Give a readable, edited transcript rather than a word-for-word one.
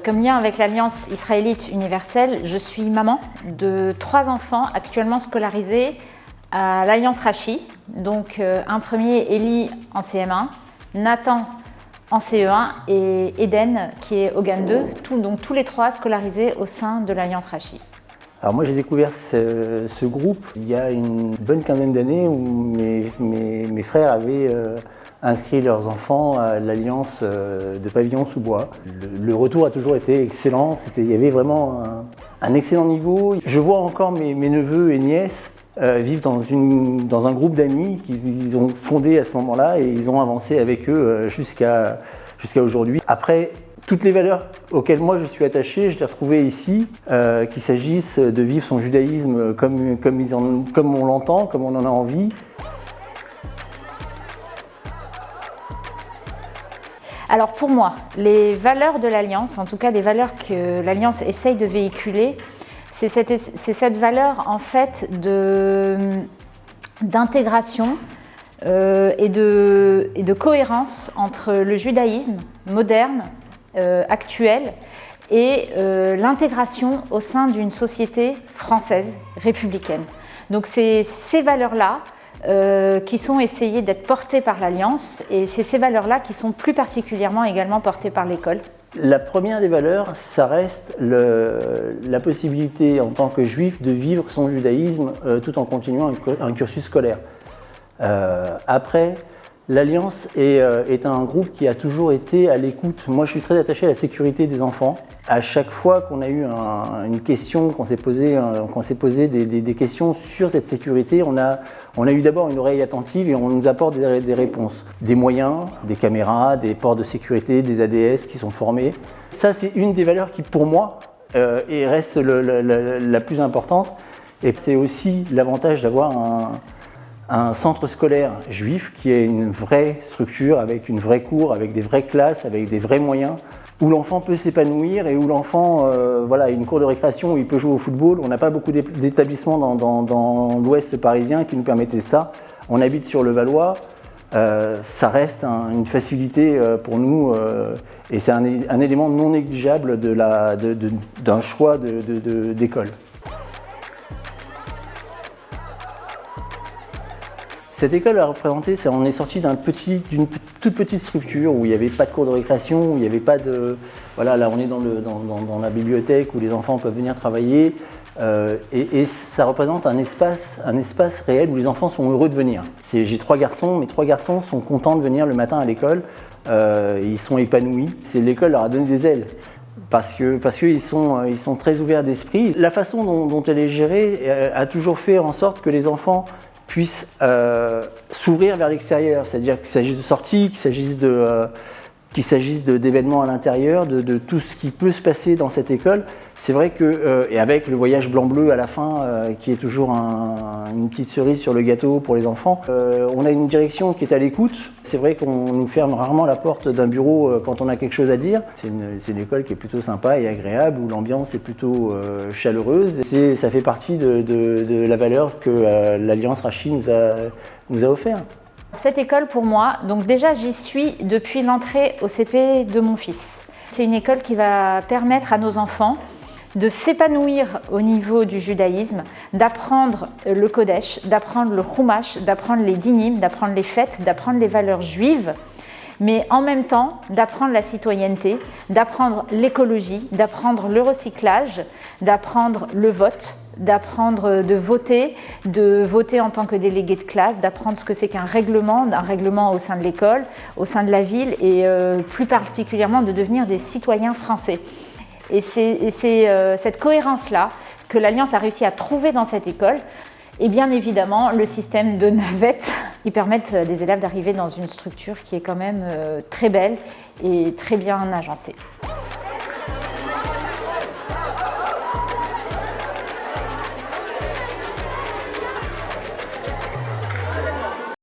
comme lien avec l'Alliance israélite universelle, je suis maman de 3 enfants actuellement scolarisés à l'Alliance Rachi. Donc un premier, Eli, en CM1, Nathan en CE1 et Eden qui est au GAN 2, donc tous les 3 scolarisés au sein de l'Alliance Rachi. Alors moi j'ai découvert ce groupe il y a une bonne quinzaine d'années où mes frères avaient inscrit leurs enfants à l'Alliance de Pavillon-sous-Bois. Le retour a toujours été excellent, il y avait vraiment un excellent niveau. Je vois encore mes neveux et nièces vivent dans un groupe d'amis qu'ils ont fondé à ce moment-là et ils ont avancé avec eux jusqu'à aujourd'hui. Après, toutes les valeurs auxquelles moi je suis attaché, je les retrouvais ici, qu'il s'agisse de vivre son judaïsme comme on l'entend, comme on en a envie. Alors pour moi, les valeurs de l'Alliance, en tout cas des valeurs que l'Alliance essaye de véhiculer, c'est cette valeur en fait d'intégration et de cohérence entre le judaïsme moderne, actuel et l'intégration au sein d'une société française républicaine. Donc c'est ces valeurs-là qui sont essayées d'être portées par l'Alliance et c'est ces valeurs-là qui sont plus particulièrement également portées par l'école. La première des valeurs, ça reste la possibilité en tant que juif de vivre son judaïsme tout en continuant un cursus scolaire. Après, l'Alliance est un groupe qui a toujours été à l'écoute. Moi, je suis très attaché à la sécurité des enfants. À chaque fois qu'on a eu une question, qu'on s'est posé des questions sur cette sécurité, on a eu d'abord une oreille attentive et on nous apporte des réponses. Des moyens, des caméras, des portes de sécurité, des ADS qui sont formés. Ça, c'est une des valeurs qui, pour moi, reste la plus importante. Et c'est aussi l'avantage d'avoir un centre scolaire juif qui est une vraie structure, avec une vraie cour, avec des vraies classes, avec des vrais moyens, où l'enfant peut s'épanouir et où l'enfant a une cour de récréation où il peut jouer au football. On n'a pas beaucoup d'établissements dans l'ouest parisien qui nous permettaient ça. On habite sur le Valois, ça reste une facilité pour nous et c'est un élément non négligeable d'un choix d'école. Cette école a représenté, on est sorti d'une toute petite structure où il n'y avait pas de cours de récréation, où il n'y avait pas de... Voilà, là on est dans la bibliothèque où les enfants peuvent venir travailler et ça représente un espace réel où les enfants sont heureux de venir. J'ai 3 garçons, mes 3 garçons sont contents de venir le matin à l'école, ils sont épanouis. L'école leur a donné des ailes. Parce qu'ils sont très ouverts d'esprit. La façon dont elle est gérée a toujours fait en sorte que les enfants puissent s'ouvrir vers l'extérieur, c'est-à-dire qu'il s'agisse de sorties, qu'il s'agisse d'événements à l'intérieur, de tout ce qui peut se passer dans cette école. C'est vrai que, et avec le voyage blanc-bleu à la fin, qui est toujours une petite cerise sur le gâteau pour les enfants, on a une direction qui est à l'écoute. C'est vrai qu'on nous ferme rarement la porte d'un bureau quand on a quelque chose à dire. C'est une école qui est plutôt sympa et agréable, où l'ambiance est plutôt chaleureuse. Ça fait partie de la valeur que l'Alliance Rachi nous a offert. Cette école, pour moi, donc déjà j'y suis depuis l'entrée au CP de mon fils. C'est une école qui va permettre à nos enfants de s'épanouir au niveau du judaïsme, d'apprendre le Kodesh, d'apprendre le Chumash, d'apprendre les dinim, d'apprendre les fêtes, d'apprendre les valeurs juives, mais en même temps d'apprendre la citoyenneté, d'apprendre l'écologie, d'apprendre le recyclage, d'apprendre le vote, d'apprendre de voter en tant que délégué de classe, d'apprendre ce que c'est qu'un règlement au sein de l'école, au sein de la ville et plus particulièrement de devenir des citoyens français. Et c'est cette cohérence-là que l'Alliance a réussi à trouver dans cette école et bien évidemment le système de navettes qui permettent à des élèves d'arriver dans une structure qui est quand même très belle et très bien agencée.